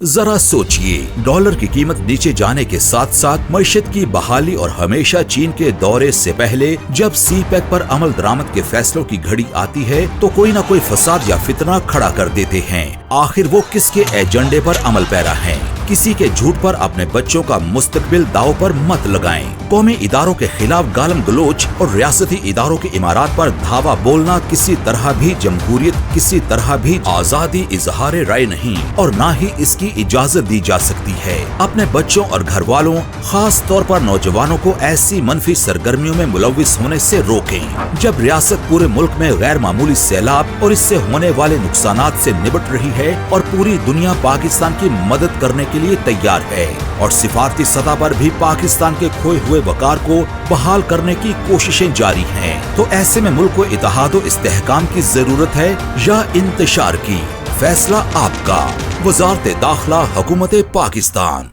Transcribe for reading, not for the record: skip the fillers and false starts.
जरा सोचिए, डॉलर की कीमत नीचे जाने के साथ साथ मईशत की बहाली और हमेशा चीन के दौरे से पहले जब सी पैक पर अमल दरामद के फैसलों की घड़ी आती है तो कोई ना कोई फसाद या फितना खड़ा कर देते हैं। आखिर वो किसके एजेंडे पर अमल पैरा हैं? किसी के झूठ पर अपने बच्चों का मुस्तकबिल दाव पर मत लगाएं। कौमी इदारों के खिलाफ गालम गलोच और रियासती इदारों के इमारात पर धावा बोलना किसी तरह भी जमहूरियत, किसी तरह भी आजादी इजहार राय नहीं और ना ही इसकी इजाजत दी जा सकती है। अपने बच्चों और घर वालों, खास तौर पर नौजवानों को ऐसी मनफी सरगर्मियों में मुलविस होने से रोकें। जब रियासत पूरे मुल्क में गैर मामूली सैलाब और इससे होने वाले नुकसानात से निपट रही है और पूरी दुनिया पाकिस्तान की मदद करने के लिए तैयार है और सिफारती सतह पर भी पाकिस्तान के खोए हुए वकार को बहाल करने की कोशिशें जारी हैं, तो ऐसे में मुल्क को इत्तेहाद और इस्तेहकाम की जरूरत है या इंतशार की? फैसला आपका। वज़ारत दाखिला, हुकूमत पाकिस्तान।